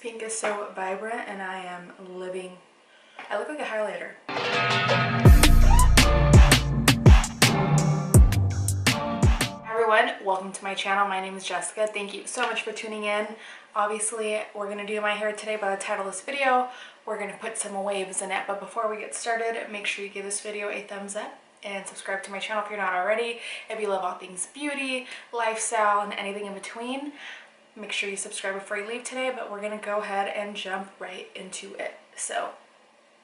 pink is so vibrant and I am living. I look like a highlighter. Hi everyone, welcome to my channel. My name is Jessica. Thank you so much for tuning in. Obviously, we're going to do my hair today by the title of this video. We're going to put some waves in it. But before we get started, make sure you give this video a thumbs up and subscribe to my channel if you're not already. If you love all things beauty, lifestyle, and anything in between, make sure you subscribe before you leave today. But we're going to go ahead and jump right into it. So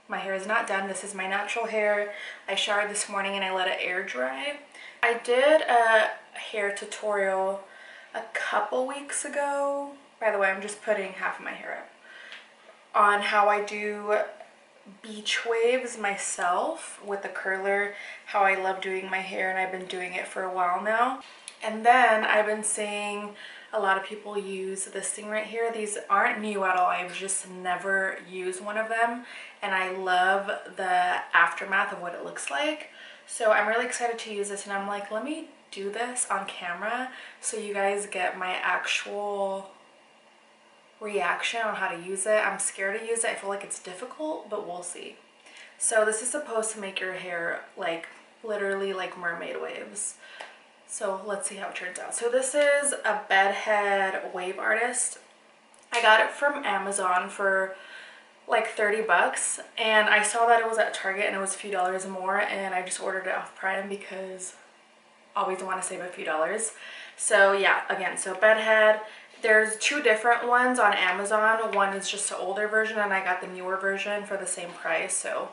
my hair is not done. This is my natural hair. I showered this morning and I let it air dry. I did a hair tutorial a couple weeks ago. By the way, I'm just putting half of my hair up, on how I do beach waves myself with the curler, how I love doing my hair, and I've been doing it for a while now. And then I've been seeing a lot of people use this thing right here. These aren't new at all. I've just never used one of them, and I love the aftermath of what it looks like. So I'm really excited to use this, and I'm like, let me do this on camera so you guys get my actual reaction on how to use it. I'm scared to use it. I feel like it's difficult, but we'll see. So this is supposed to make your hair like literally like mermaid waves. So let's see how it turns out. So this is a bedhead wave artist. I got it from Amazon for like 30 bucks, and I saw that it was at Target and it was a few dollars more, and I just ordered it off Prime because I always want to save a few dollars. So yeah, again, so bedhead. There's two different ones on Amazon. One is just an older version, and I got the newer version for the same price. So,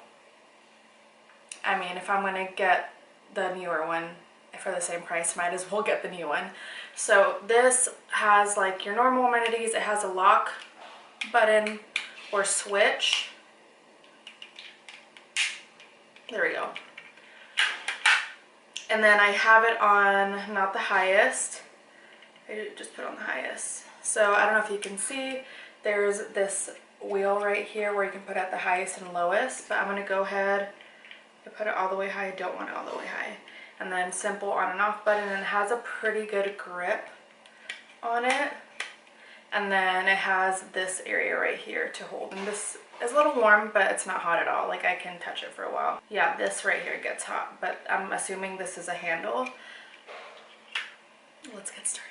I mean, if I'm going to get the newer one for the same price, might as well get the new one. So this has like your normal amenities. It has a lock button or switch. There we go. And then I have it on not the highest. I just put it on the highest. So I don't know if you can see, there's this wheel right here where you can put it at the highest and lowest, but I'm going to go ahead and put it all the way high. I don't want it all the way high. And then simple on and off button, and it has a pretty good grip on it. And then it has this area right here to hold. And this is a little warm, but it's not hot at all. Like, I can touch it for a while. Yeah, this right here gets hot, but I'm assuming this is a handle. Let's get started.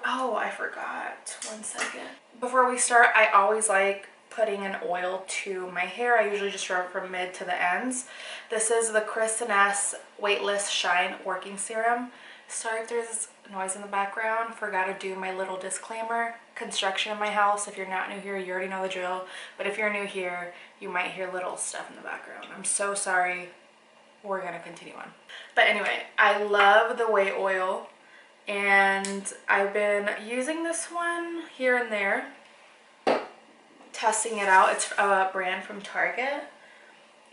Oh, I forgot. 1 second. Before we start, I always like putting an oil to my hair. I usually just rub it from mid to the ends. This is the Chris & Weightless Shine Working Serum. Sorry if there's noise in the background. Forgot to do my little disclaimer. Construction in my house. If you're not new here, you already know the drill. But if you're new here, you might hear little stuff in the background. I'm so sorry. We're going to continue on. But anyway, I love the Way oil. And I've been using this one here and there, testing it out. It's a brand from Target,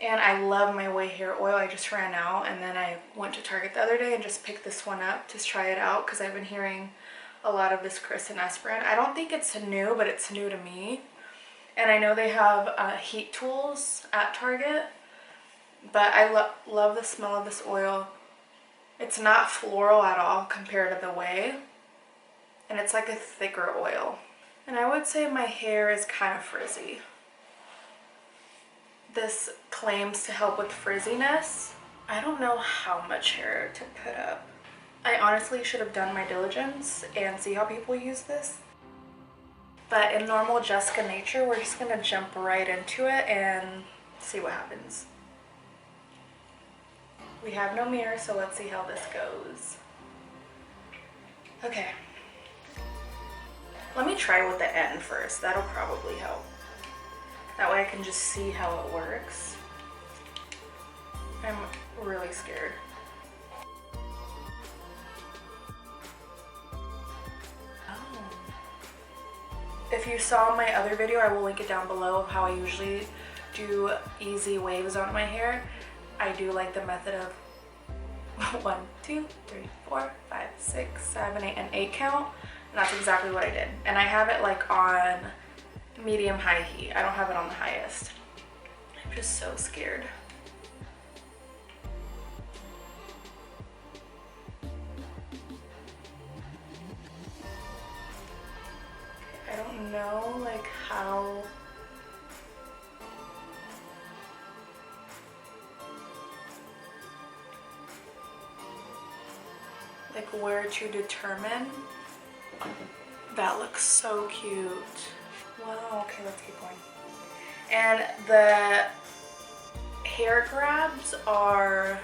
and I love my Way hair oil. I just ran out, and then I went to Target the other day and just picked this one up to try it out because I've been hearing a lot of this Chris & brand. I don't think it's new, but it's new to me. And I know they have heat tools at Target, but I love the smell of this oil. It's not floral at all compared to the Way, and it's like a thicker oil. And I would say my hair is kind of frizzy. This claims to help with frizziness. I don't know how much hair to put up. I honestly should have done my diligence and see how people use this. But in normal Jessica nature, we're just gonna jump right into it and see what happens. We have no mirror, so let's see how this goes. Okay. Let me try with the end first. That'll probably help. That way I can just see how it works. I'm really scared. Oh. If you saw my other video, I will link it down below of how I usually do easy waves on my hair. I do like the method of 1, 2, 3, 4, 5, 6, 7, 8, and 8 count. And that's exactly what I did. And I have it like on medium high heat. I don't have it on the highest. I'm just so scared. I don't know like like where to determine. That looks so cute. Wow, okay, let's keep going. And the hair grabs are,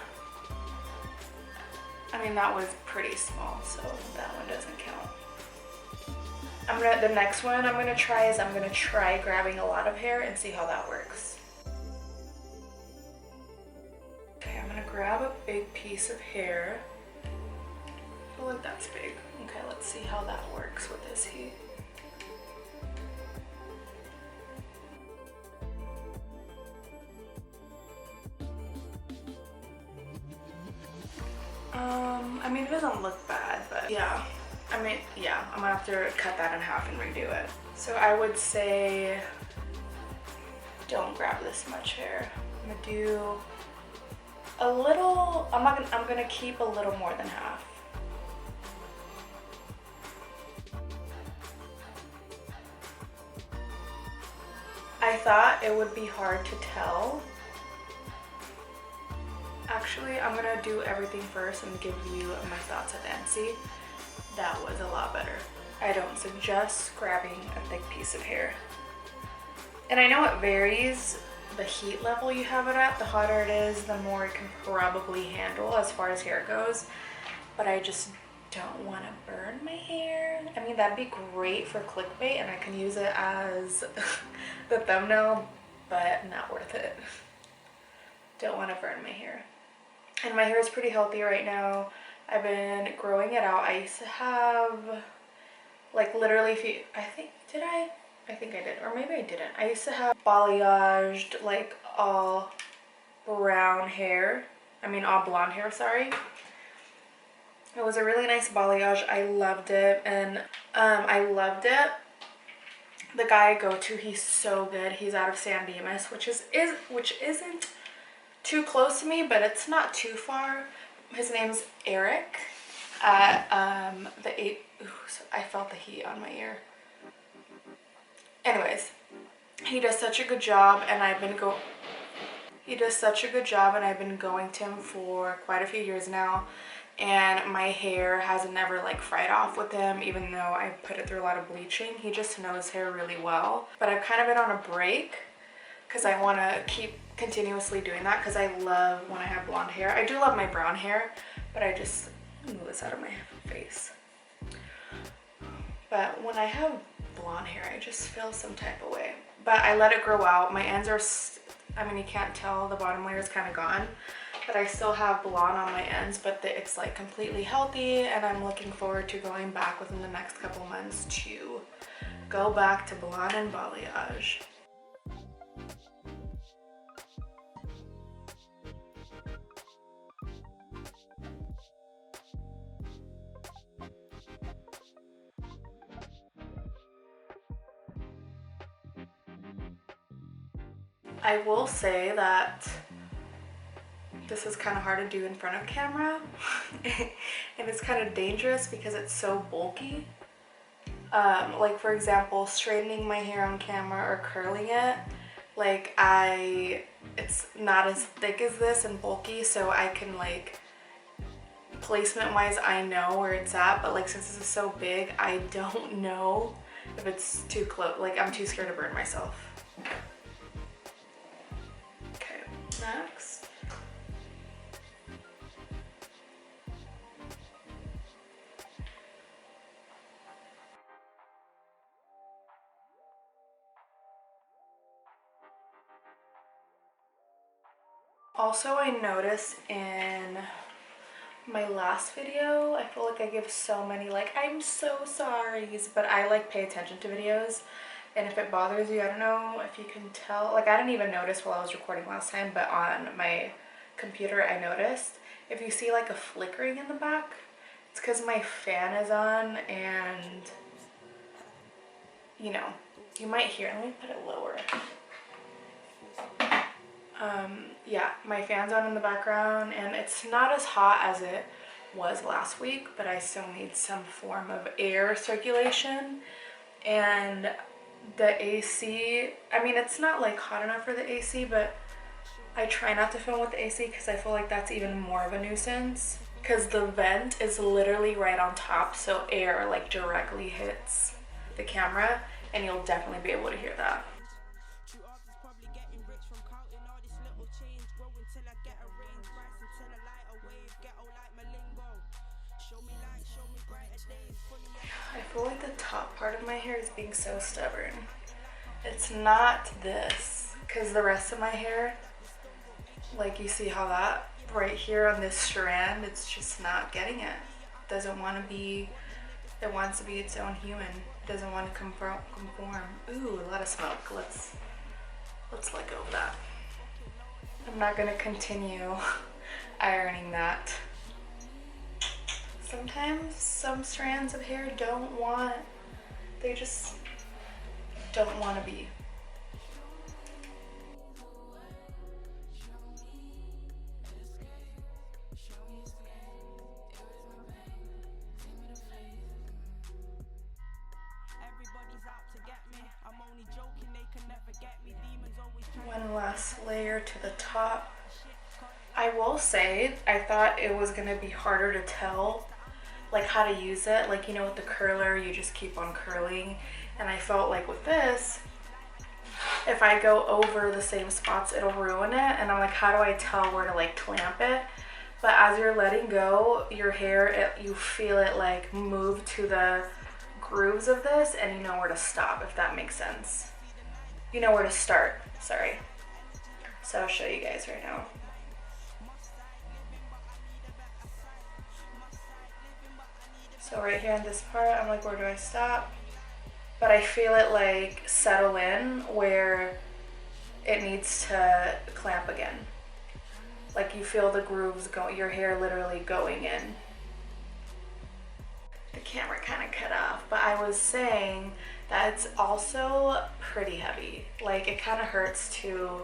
I mean, that was pretty small, so that one doesn't count. The next one I'm gonna try is I'm gonna try grabbing a lot of hair and see how that works. Okay, I'm gonna grab a big piece of hair. I feel like that's big. Okay, let's see how that works with this heat. I mean, it doesn't look bad, but yeah. I mean, yeah, I'm gonna have to cut that in half and redo it. So I would say, don't grab this much hair. I'm gonna do a little, I'm gonna keep a little more than half. I thought it would be hard to tell. Actually, I'm gonna do everything first and give you my thoughts at the end. See, that was a lot better. I don't suggest grabbing a thick piece of hair. And I know it varies, the heat level you have it at. The hotter it is, the more it can probably handle as far as hair goes. But I just don't want to burn my hair. I mean, that'd be great for clickbait and I can use it as the thumbnail, but not worth it. Don't want to burn my hair. And my hair is pretty healthy right now. I've been growing it out. I used to have, like, literally, I think I did, or maybe I didn't. I used to have balayaged, like, all brown hair. I mean, all blonde hair, sorry. It was a really nice balayage. I loved it, and I loved it. The guy I go to, he's so good. He's out of San Dimas, which isn't too close to me, but it's not too far. His name's Eric. I felt the heat on my ear. Anyways, he does such a good job, and I've been going to him for quite a few years now. And my hair has never like fried off with him, even though I put it through a lot of bleaching. He just knows hair really well. But I've kind of been on a break because I want to keep continuously doing that because I love when I have blonde hair. I do love my brown hair, but I just move this out of my face. But when I have blonde hair, I just feel some type of way. But I let it grow out. My ends are, I mean, you can't tell, the bottom layer is kind of gone. But I still have blonde on my ends, but it's like completely healthy, and I'm looking forward to going back within the next couple months to go back to blonde and balayage. I will say that this is kind of hard to do in front of camera and it's kind of dangerous because it's so bulky. Like for example, straightening my hair on camera or curling it, like it's not as thick as this and bulky, so I can like, placement wise I know where it's at, but like since this is so big, I don't know if it's too close. Like I'm too scared to burn myself. Okay, next. Also, I noticed in my last video, I feel like I give so many like, I'm so sorry's, but I like pay attention to videos. And if it bothers you, I don't know if you can tell, like I didn't even notice while I was recording last time, but on my computer I noticed. If you see like a flickering in the back, it's because my fan is on, and you know, you might hear, let me put it lower. Yeah, my fan's on in the background, and it's not as hot as it was last week, but I still need some form of air circulation. And the AC, I mean, it's not like hot enough for the AC, but I try not to film with the AC because I feel like that's even more of a nuisance. because the vent is literally right on top, so air like directly hits the camera, and you'll definitely be able to hear that. I feel like the top part of my hair is being so stubborn. It's not this, because the rest of my hair, like you see how that right here on this strand, it's just not getting it. It doesn't want to be, it wants to be its own human. It doesn't want to conform. Ooh, a lot of smoke. Let's let go of that. I'm not gonna continue ironing that. Sometimes some strands of hair they just don't want to be. One last layer to the top. I will say, I thought it was gonna be harder to tell like how to use it. Like, you know, with the curler, you just keep on curling. And I felt like with this, if I go over the same spots, it'll ruin it. And I'm like, how do I tell where to like clamp it? But as you're letting go, your hair, you feel it like move to the grooves of this, and you know where to stop, if that makes sense. You know where to start, sorry. So I'll show you guys right now. So right here in this part, I'm like, where do I stop? But I feel it like settle in where it needs to clamp again. Like you feel the grooves go, your hair literally going in. The camera kind of cut off, but I was saying that it's also pretty heavy. Like it kind of hurts to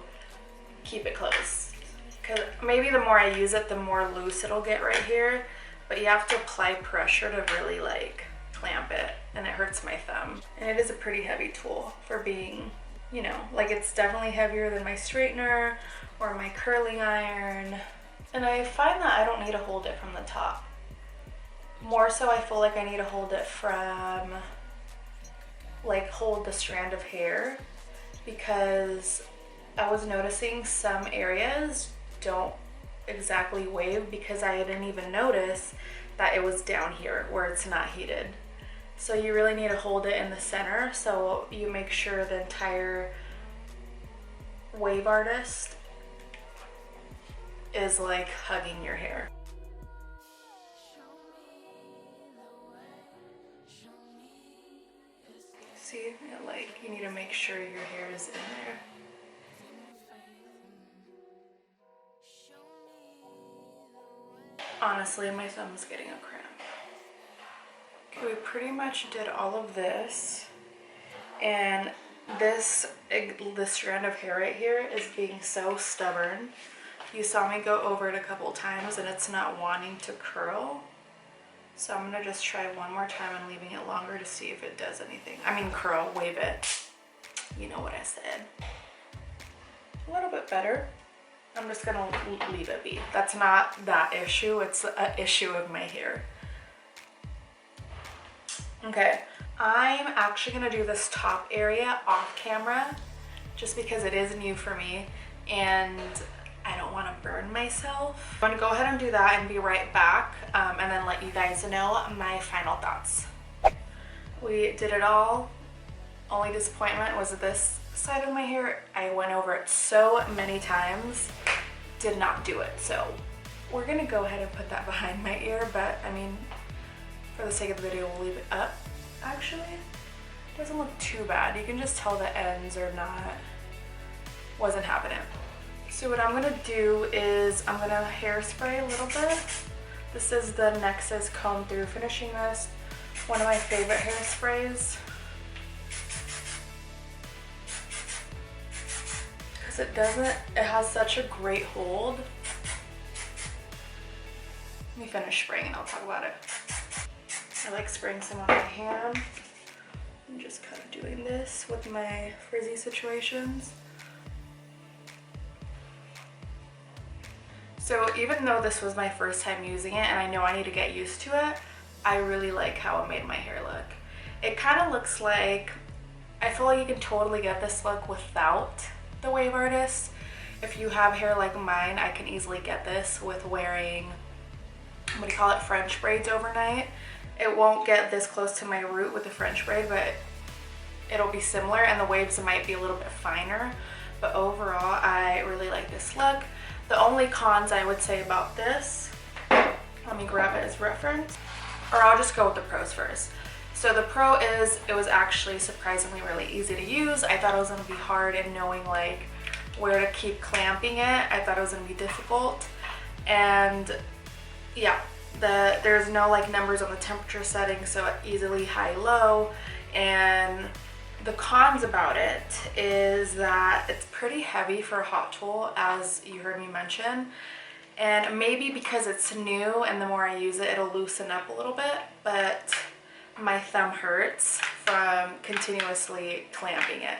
keep it closed. Cause maybe the more I use it, the more loose it'll get right here. But you have to apply pressure to really like clamp it, and it hurts my thumb. And it is a pretty heavy tool for being, you know, like it's definitely heavier than my straightener or my curling iron. And I find that I don't need to hold it from the top. More so I feel like I need to hold it from, like hold the strand of hair, because I was noticing some areas don't exactly wave because I didn't even notice that it was down here where it's not heated. So you really need to hold it in the center so you make sure the entire wave artist is like hugging your hair. See, like you need to make sure your hair is in there. Honestly, my thumb's getting a cramp. Okay, we pretty much did all of this, and this strand of hair right here is being so stubborn. You saw me go over it a couple times and it's not wanting to curl. So I'm gonna just try one more time and leaving it longer to see if it does anything. I mean curl, wave it. You know what I said. A little bit better. I'm just gonna leave it be. That's not that issue, it's an issue of my hair. Okay, I'm actually gonna do this top area off camera just because it is new for me and I don't wanna burn myself. I'm gonna go ahead and do that and be right back and then let you guys know my final thoughts. We did it all. Only disappointment was this side of my hair. I went over it so many times, did not do it. So we're gonna go ahead and put that behind my ear, but I mean, for the sake of the video, we'll leave it up. Actually, it doesn't look too bad. You can just tell the ends are not, wasn't happening. So what I'm gonna do is I'm gonna hairspray a little bit. This is the Nexus Comb Through Finishing Mist, one of my favorite hairsprays. It has such a great hold. Let me finish spraying and I'll talk about it. I like spraying some on my hand. I'm just kind of doing this with my frizzy situations. So even though this was my first time using it and I know I need to get used to it, I really like how it made my hair look. It kind of looks like, I feel like you can totally get this look without the Wave Artist. If you have hair like mine, I can easily get this with wearing, what do you call it, French braids overnight. It won't get this close to my root with the French braid, but it'll be similar, and the waves might be a little bit finer. But overall, I really like this look. The only cons I would say about this, let me grab it as reference, or I'll just go with the pros first. So the pro is it was actually surprisingly really easy to use. I thought it was going to be hard in knowing like where to keep clamping it. I thought it was going to be difficult. And yeah, there's no like numbers on the temperature setting, so it easily high-low. And the cons about it is that it's pretty heavy for a hot tool, as you heard me mention. And maybe because it's new and the more I use it, it'll loosen up a little bit, but my thumb hurts from continuously clamping it.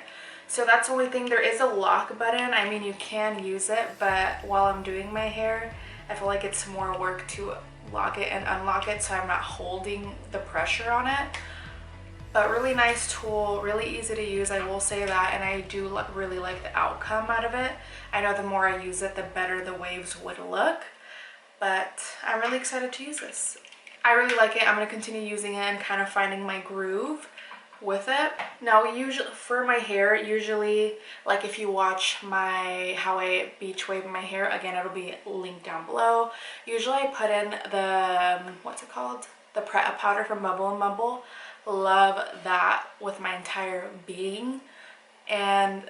So that's the only thing. There is a lock button. I mean, you can use it, but while I'm doing my hair, I feel like it's more work to lock it and unlock it, so I'm not holding the pressure on it. But really nice tool, really easy to use, I will say that, and I do really like the outcome out of it. I know the more I use it, the better the waves would look, but I'm really excited to use this. I really like it. I'm going to continue using it and kind of finding my groove with it. Now, usually for my hair, usually like if you watch my how I beach wave my hair, again, it'll be linked down below. Usually I put in the what's it called, the powder from Bumble and Bumble. Love that with my entire being, and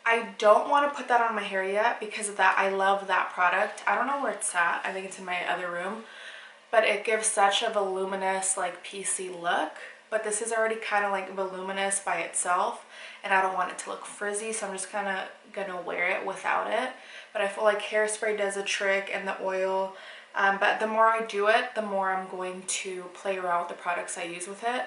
I don't want to put that on my hair yet because of that. I love that product. I don't know where it's at. I think it's in my other room, but it gives such a voluminous like PC look. But this is already kind of like voluminous by itself, and I don't want it to look frizzy, so I'm just kind of gonna wear it without it. But I feel like hairspray does a trick, and the oil. But the more I do it, the more I'm going to play around with the products I use with it.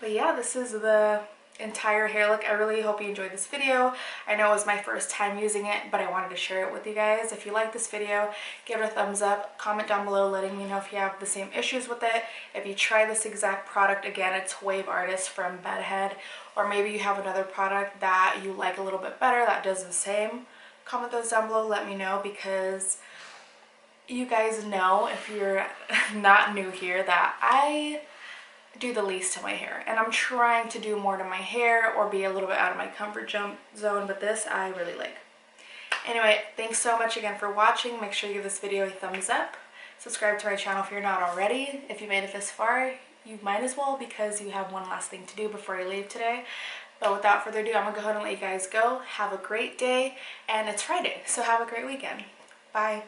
But yeah, this is the entire hair look. I really hope you enjoyed this video. I know it was my first time using it, but I wanted to share it with you guys. If you like this video, give it a thumbs up. Comment down below letting me know if you have the same issues with it. If you try this exact product, again, it's Wave Artist from Bedhead, or maybe you have another product that you like a little bit better that does the same. Comment those down below, let me know, because you guys know, if you're not new here, that I do the least to my hair, and I'm trying to do more to my hair or be a little bit out of my comfort zone, but this I really like. Anyway, thanks so much again for watching. Make sure you give this video a thumbs up. Subscribe to my channel if you're not already. If you made it this far, you might as well, because you have one last thing to do before you leave today. But without further ado, I'm gonna go ahead and let you guys go. Have a great day, and it's Friday, so have a great weekend. Bye.